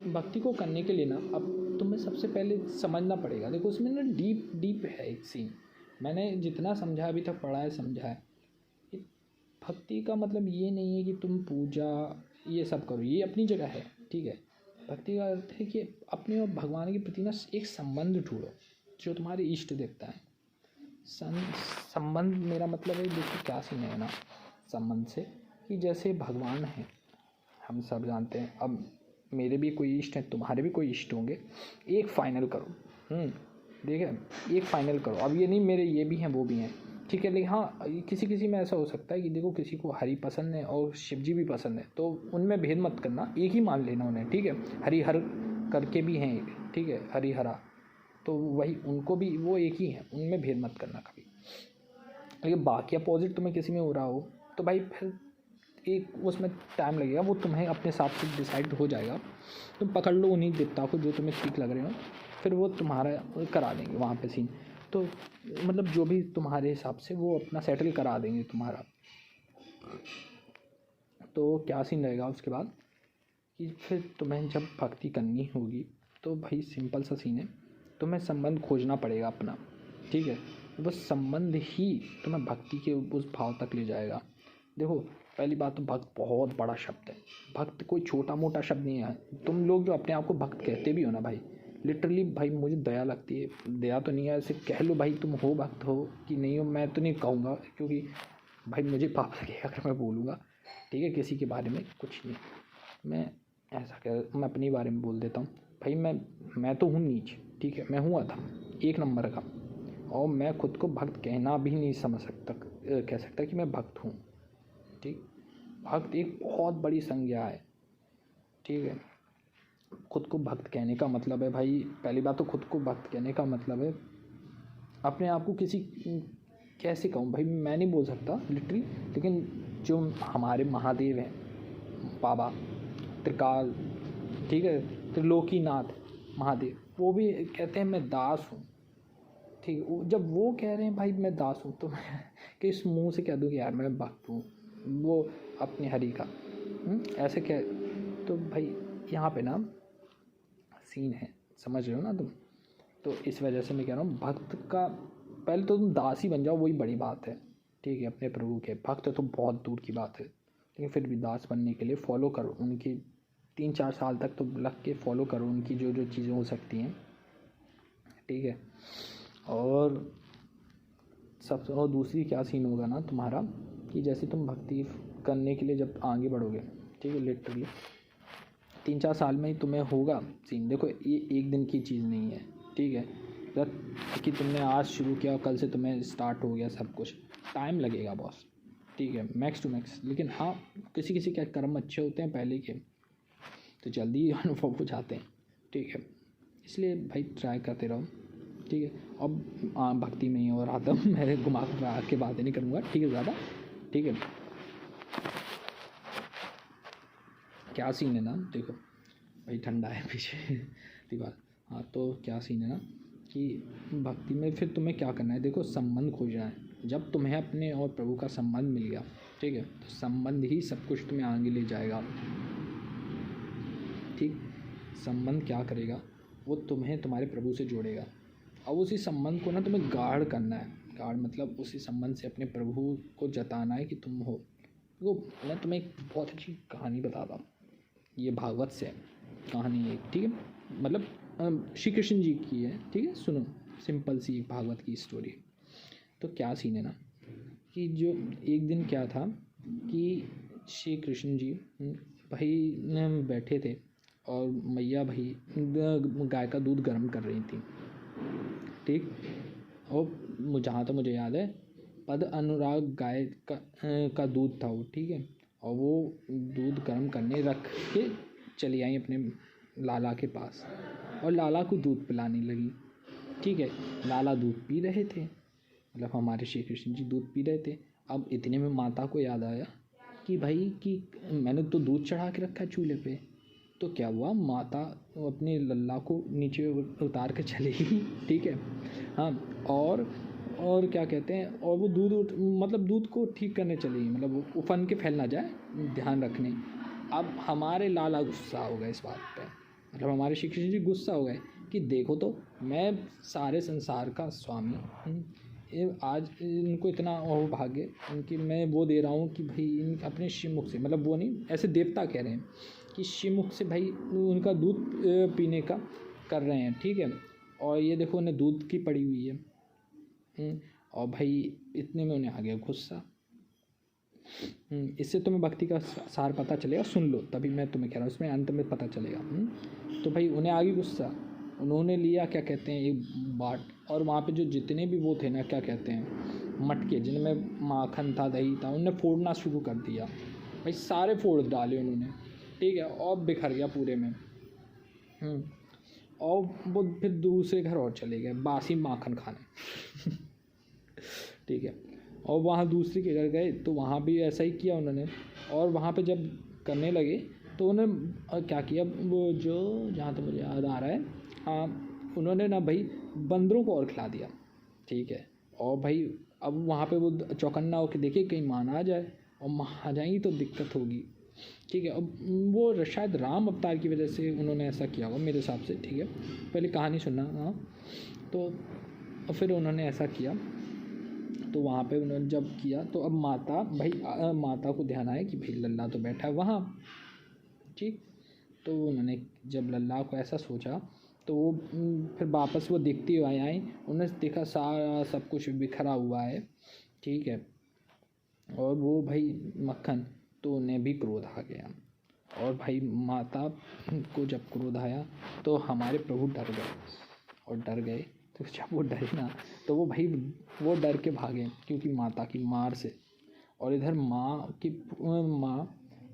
भक्ति को करने के लिए ना अब तुम्हें सबसे पहले समझना पड़ेगा। देखो उसमें ना डीप है एक सीन। मैंने जितना समझा अभी तक पढ़ा है समझा है, कि भक्ति का मतलब ये नहीं है कि तुम पूजा ये सब करो, ये अपनी जगह है, ठीक है। भक्ति का अर्थ है कि अपने और भगवान के प्रति ना एक संबंध ढूंढो जो तुम्हारे इष्ट देवता है। संबंध मेरा मतलब है, देखो क्या सीन है ना संबंध से, कि जैसे भगवान है हम सब जानते हैं। अब मेरे भी कोई इष्ट हैं, तुम्हारे भी कोई इष्ट होंगे, एक फाइनल करो। ठीक है, एक फाइनल करो। अब ये नहीं मेरे ये भी हैं वो भी हैं, ठीक है। लेकिन हाँ किसी किसी में ऐसा हो सकता है कि देखो किसी को हरि पसंद है और शिव जी भी पसंद है, तो उनमें भेद मत करना, एक ही मान लेना उन्हें, ठीक है। हरिहर करके भी हैं एक, ठीक है, हरिहरा, तो वही उनको भी वो एक ही हैं, उनमें भेद मत करना कभी। लेकिन बाकी अपोजिट तुम्हें किसी में हो रहा हो तो भाई फिर एक उसमें टाइम लगेगा, वो तुम्हें अपने हिसाब से डिसाइड हो जाएगा। तुम पकड़ लो उन्हीं देवता को जो तुम्हें ठीक लग रहे हो, फिर वो तुम्हारा करा देंगे वहाँ पे सीन। तो मतलब जो भी तुम्हारे हिसाब से वो अपना सेटल करा देंगे तुम्हारा। तो क्या सीन रहेगा उसके बाद कि फिर तुम्हें जब भक्ति करनी होगी तो भाई सिंपल सा सीन है, तुम्हें संबंध खोजना पड़ेगा अपना, ठीक है। वो संबंध ही तुम्हें भक्ति के उस भाव तक ले जाएगा। देखो पहली बात तो भक्त बहुत बड़ा शब्द है, भक्त कोई छोटा मोटा शब्द नहीं है। तुम लोग जो अपने आप को भक्त कहते भी हो ना भाई, लिटरली भाई मुझे दया लगती है, दया तो नहीं है, ऐसे कह लो भाई तुम हो भक्त हो कि नहीं हो, मैं तो नहीं कहूँगा क्योंकि भाई मुझे पाप लगेगा अगर मैं बोलूँगा, ठीक है, किसी के बारे में कुछ नहीं। मैं ऐसा कह मैं अपने बारे में बोल देता हूँ भाई, मैं तो हूँ नीच, ठीक है, मैं हूँ अधम एक नंबर का, और मैं खुद को भक्त कहना भी नहीं समझ सकता, कह सकता कि मैं भक्त हूँ, ठीक। भक्त एक बहुत बड़ी संज्ञा है, ठीक है। खुद को भक्त कहने का मतलब है भाई, पहली बात तो खुद को भक्त कहने का मतलब है अपने आप को किसी, कैसे कहूँ भाई मैं नहीं बोल सकता लिटरली, लेकिन जो हमारे महादेव हैं बाबा त्रिकाल, ठीक है, त्रिलोकीनाथ महादेव, वो भी कहते हैं मैं दास हूँ, ठीक है। जब वो कह रहे हैं भाई मैं दास हूँ, तो मैं किस मुंह से कह दूँ कि यार मैं भक्त हूँ वो अपने हरि का, ऐसे क्या। तो भाई यहाँ पे ना सीन है, समझ रहे हो ना तुम। तो इस वजह से मैं कह रहा हूँ भक्त का पहले तो तुम दास ही बन जाओ, वही बड़ी बात है, ठीक है, अपने प्रभु के। भक्त तो बहुत दूर की बात है, लेकिन फिर भी दास बनने के लिए फॉलो करो उनकी, 3-4 साल तक तो लग के फॉलो करो उनकी जो जो चीज़ें हो सकती हैं, ठीक है। और सब, और दूसरी क्या सीन होगा ना तुम्हारा कि जैसे तुम भक्ति करने के लिए जब आगे बढ़ोगे, ठीक है, लिटरली 3-4 साल में ही तुम्हें होगा सीन। देखो ये एक दिन की चीज़ नहीं है, ठीक है, कि तुमने आज शुरू किया और कल से तुम्हें स्टार्ट हो गया सब कुछ, टाइम लगेगा बॉस, ठीक है, मैक्स टू मैक्स। लेकिन हाँ किसी किसी के कर्म अच्छे होते हैं पहले के, तो जल्दी ही अनुभव हो जाते हैं, ठीक है। इसलिए भाई ट्राई करते रहो, ठीक है। अब भक्ति में ही और आता हूँ, मेरे दिमाग में आके बातें नहीं करूँगा, ठीक है, ज़्यादा, ठीक है। क्या सीन है ना, देखो भाई ठंडा है पीछे दीवार। हाँ तो क्या सीन है ना कि भक्ति में फिर तुम्हें क्या करना है, देखो संबंध खोजना है। जब तुम्हें अपने और प्रभु का संबंध मिल गया, ठीक है, तो संबंध ही सब कुछ तुम्हें आगे ले जाएगा, ठीक। संबंध क्या करेगा, वो तुम्हें तुम्हारे प्रभु से जोड़ेगा। अब उसी संबंध को ना तुम्हें गाढ़ करना है, गाढ़ मतलब उसी संबंध से अपने प्रभु को जताना है कि तुम हो। वो मैं तुम्हें एक बहुत अच्छी कहानी बताता हूँ, ये भागवत से कहानी है, ठीक है, मतलब श्री कृष्ण जी की है, ठीक है, सुनो सिंपल सी भागवत की स्टोरी। तो क्या सीन है ना कि जो एक दिन क्या था कि श्री कृष्ण जी भाई बैठे थे और मैया भाई गाय का दूध गर्म कर रही थी, ठीक। और जहाँ तक मुझे याद है पद अनुराग गाय का दूध था वो, ठीक है। और वो दूध गर्म करने रख के चली आई अपने लाला के पास और लाला को दूध पिलाने लगी, ठीक है। लाला दूध पी रहे थे, मतलब हमारे श्री कृष्ण जी दूध पी रहे थे। अब इतने में माता को याद आया कि भाई कि मैंने तो दूध चढ़ा के रखा है चूल्हे पे। तो क्या हुआ, माता अपने लल्ला को नीचे उतार के चली गई, ठीक है, हाँ। और क्या कहते हैं, और वो दूध मतलब दूध को ठीक करने चली गई, मतलब वो उफन के फैल ना जाए ध्यान रखने। अब हमारे लाला गुस्सा हो गए इस बात पे, मतलब हमारे श्री कृष्ण जी गुस्सा हो गए कि देखो तो मैं सारे संसार का स्वामी ये आज इनको इतना वो भाग्य इनकी मैं वो दे रहा हूँ कि भाई इन अपने श्रीमुख से, मतलब वो नहीं, ऐसे देवता कह रहे हैं कि श्रीमुख से भाई उनका दूध पीने का कर रहे हैं, ठीक है। और ये देखो उन्हें दूध की पड़ी हुई है। और भाई इतने में उन्हें आ गया गुस्सा। इससे तुम्हें भक्ति का सार पता चलेगा, सुन लो, तभी मैं तुम्हें कह रहा हूँ, इसमें अंत में पता चलेगा। तो भाई उन्हें आ गई गुस्सा, उन्होंने लिया क्या कहते हैं एक बाट, और वहाँ पे जो जितने भी वो थे ना क्या कहते हैं मटके जिनमें माखन था दही था, उन्हें फोड़ना शुरू कर दिया। भाई सारे फोड़ डाले उन्होंने, ठीक है, और बिखर गया पूरे में। और वो फिर दूसरे घर और चले गए बासी माखन खाने। ठीक है। और वहाँ दूसरे के घर गए तो वहाँ भी ऐसा ही किया उन्होंने। और वहाँ पे जब करने लगे तो उन्होंने क्या किया, वो जो जहाँ तक मुझे याद आ रहा है, हाँ उन्होंने ना भाई बंदरों को और खिला दिया, ठीक है। और भाई अब वहाँ पे वो चौकन्ना होकर देखे कहीं माँ ना आ जाए, और माँ आ जाएंगी तो दिक्कत होगी, ठीक है। अब वो शायद राम अवतार की वजह से उन्होंने ऐसा किया होगा मेरे हिसाब से, ठीक है। पहले कहानी सुनना। हाँ तो फिर उन्होंने ऐसा किया, तो वहाँ पे उन्होंने जब किया तो अब माता भाई माता को ध्यान आया कि भाई लल्ला तो बैठा है वहाँ, ठीक। तो उन्होंने जब लल्ला को ऐसा सोचा तो वो फिर वापस वो देखते हुए आए, उन्होंने देखा सारा सब कुछ बिखरा हुआ है, ठीक है। और वो भाई मक्खन, तो उन्हें भी क्रोध आ गया। और भाई माता को जब क्रोध आया तो हमारे प्रभु डर गए, और डर गए तो जब वो डरे ना तो वो भाई वो डर के भागे क्योंकि माता की मार से। और इधर माँ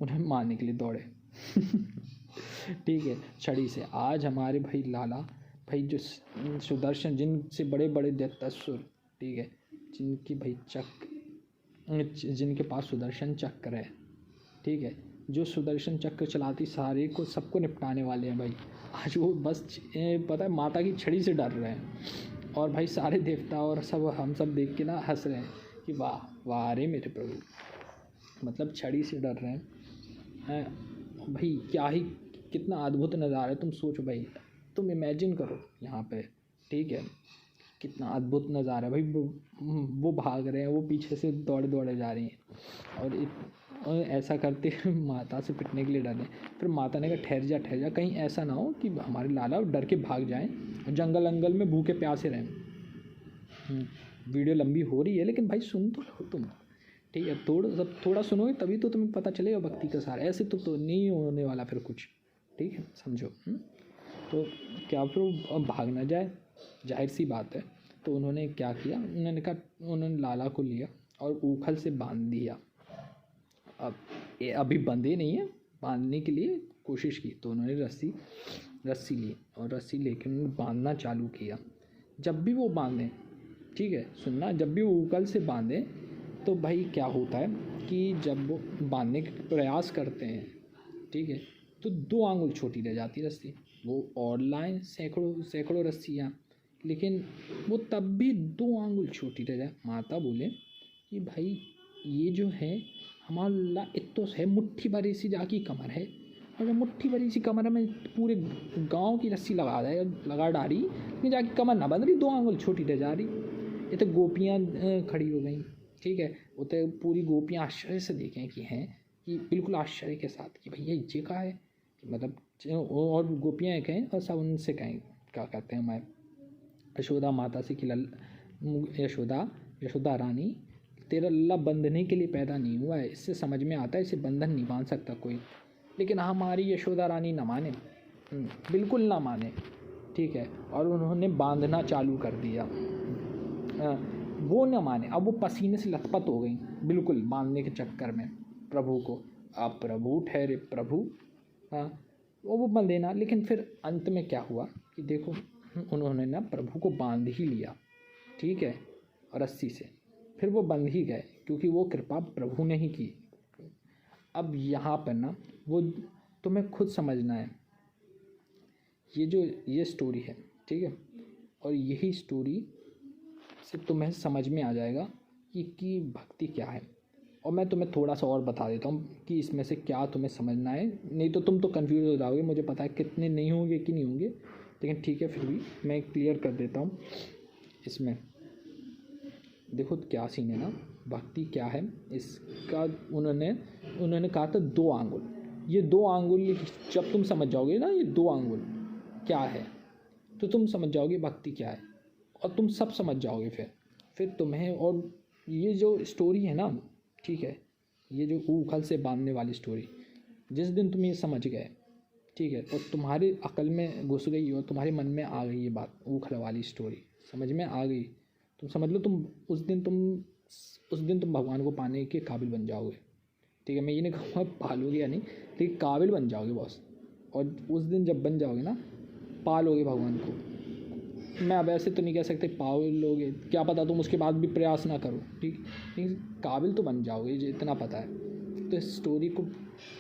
उन्हें मारने के लिए दौड़े। ठीक है, छड़ी से। आज हमारे भाई लाला भाई जो सुदर्शन, जिनसे बड़े बड़े दैत्यासुर, ठीक है, जिनकी भाई जिनके पास सुदर्शन चक्र है, ठीक है, जो सुदर्शन चक्र चलाती सारे को सबको निपटाने वाले हैं भाई, आज वो बस पता है माता की छड़ी से डर रहे हैं। और भाई सारे देवता और सब हम सब देख के ना हंस रहे हैं कि वाह वाह अरे मेरे प्रभु, मतलब छड़ी से डर रहे हैं भाई। क्या ही कितना अद्भुत नज़ारा है, तुम सोचो भाई, तुम इमेजिन करो यहाँ पे, ठीक है, कितना अद्भुत नज़ारा है भाई। वो भाग रहे हैं, वो पीछे से दौड़े दौड़े जा रही हैं, और ऐसा करते माता से पिटने के लिए डरे। फिर माता ने कहा ठहर जा, कहीं ऐसा ना हो कि हमारे लाला डर के भाग जाएं और जंगल अंगल में भूखे प्यासे रहें। वीडियो लंबी हो रही है लेकिन भाई सुन तो लो तुम, ठीक है, थोड़ा सुनोगे तभी तो तुम्हें पता चलेगा भक्ति का सार, ऐसे तो नहीं होने वाला फिर कुछ, ठीक है, समझो। तो क्या फिर अब भाग ना जाए, जाहिर सी बात है। तो उन्होंने क्या किया, उन्होंने लाला को लिया और ऊखल से बांध दिया। अब ये अभी बंधे नहीं है, बांधने के लिए कोशिश की, तो उन्होंने रस्सी ली और रस्सी लेकर उन्होंने बांधना चालू किया। जब भी वो बांधें, ठीक है, सुनना, जब भी वो ऊखल से बांधें तो भाई क्या होता है कि जब वो बांधने का प्रयास करते हैं, ठीक है, तो 2 आंगुल छोटी रह जाती रस्सी। वो और लाएं सैकड़ों रस्सियाँ, लेकिन वो तब भी 2 आंगुल छोटी रह जाए। माता बोले कि भाई ये जो है हमारा इतो है, मुट्ठी भरी सी जाकी कमर है, और जब मुट्ठी भरी सी कमर में पूरे गांव की रस्सी लगा डाली, लेकिन जाकी कमर ना बंध रही, 2 आंगुल छोटी रह जा रही। ये तो गोपियाँ खड़ी हो गई, ठीक है, वो तो पूरी गोपियाँ आश्चर्य से देखें कि हैं, कि बिल्कुल आश्चर्य के साथ कि भैया ये का है, मतलब और गोपियाँ कहें और सब उनसे कहें क्या कहते हैं, मैं यशोदा माता से कि यशोदा रानी तेरा लल्ला बंधने के लिए पैदा नहीं हुआ है, इससे समझ में आता है इसे बंधन नहीं बांध सकता कोई। लेकिन हमारी यशोदा रानी ना माने, बिल्कुल ना माने, ठीक है, और उन्होंने बांधना चालू कर दिया। वो न माने, अब वो पसीने से लथपथ हो गई बिल्कुल बांधने के चक्कर में प्रभु को। आप प्रभु ठहरे प्रभु, हाँ वो बंधे ना। लेकिन फिर अंत में क्या हुआ कि देखो उन्होंने ना प्रभु को बांध ही लिया, ठीक है, और रस्सी से फिर वो बंध ही गए, क्योंकि वो कृपा प्रभु ने ही की। अब यहाँ पर ना वो तुम्हें खुद समझना है, ये स्टोरी है, ठीक है, और यही स्टोरी से तुम्हें समझ में आ जाएगा कि भक्ति क्या है। और मैं तुम्हें थोड़ा सा और बता देता हूँ कि इसमें से क्या तुम्हें समझना है, नहीं तो तुम तो कन्फ्यूज़ हो जाओगे। मुझे पता है कितने नहीं होंगे कि नहीं होंगे, लेकिन ठीक है फिर भी मैं क्लियर कर देता हूँ। इसमें देखो क्या सीन है ना, भक्ति क्या है इसका, उन्होंने कहा था 2 आंगुल। ये 2 आंगुल जब तुम समझ जाओगे ना ये 2 आंगुल क्या है, तो तुम समझ जाओगे भक्ति क्या है, और तुम सब समझ जाओगे फिर तुम्हें। और ये जो स्टोरी है ना, ठीक है, ये जो ऊखल से बांधने वाली स्टोरी, जिस दिन तुम ये समझ गए, ठीक है, और तुम्हारे अकल में घुस गई और तुम्हारे मन में आ गई ये बात, ऊखल वाली स्टोरी समझ में आ गई, तुम समझ लो उस दिन तुम भगवान को पाने के काबिल बन जाओगे। ठीक है, मैं ये नहीं कहूँगा पालोगे या नहीं, लेकिन काबिल बन जाओगे बॉस। और उस दिन जब बन जाओगे ना, पालोगे भगवान को। मैं अब ऐसे तो नहीं कह सकते पालोगे, क्या पता तुम उसके बाद भी प्रयास ना करो, ठीक, लेकिन काबिल तो बन जाओगे, ये इतना पता है। तो इस स्टोरी को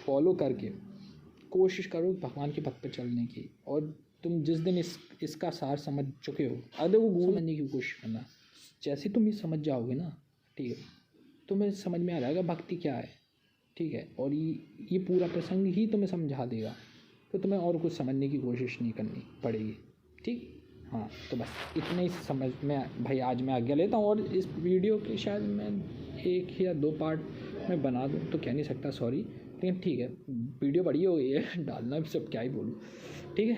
फॉलो करके कोशिश करो भगवान के पथ पर चलने की। और तुम जिस दिन इसका सार समझ चुके हो, अगर वो समझने की कोशिश करना, जैसे तुम ये समझ जाओगे ना, ठीक है, तुम्हें समझ में आ जाएगा भक्ति क्या है, ठीक है, और ये पूरा प्रसंग ही तुम्हें समझा देगा। तो तुम्हें और कुछ समझने की कोशिश नहीं करनी पड़ेगी, ठीक। हाँ, तो बस इतने ही समझ में भाई आज मैं आज्ञा लेता हूँ। और इस वीडियो के शायद मैं 1 या 2 पार्ट में बना दूँ तो कह नहीं सकता, सॉरी, लेकिन ठीक है, वीडियो बड़ी हो गई है, डालना भी सब क्या ही बोलूँ, ठीक है।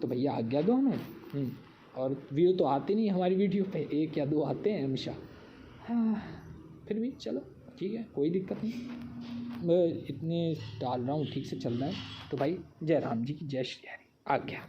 तो भैया आज्ञा दो हमें। और व्यू तो आते नहीं हमारी वीडियो पे, 1 या 2 आते हैं हमेशा। हाँ, फिर भी चलो ठीक है, कोई दिक्कत नहीं, मैं इतने डाल रहा हूँ, ठीक से चल रहा है। तो भाई जय राम जी की जय श्री हरि, आज्ञा।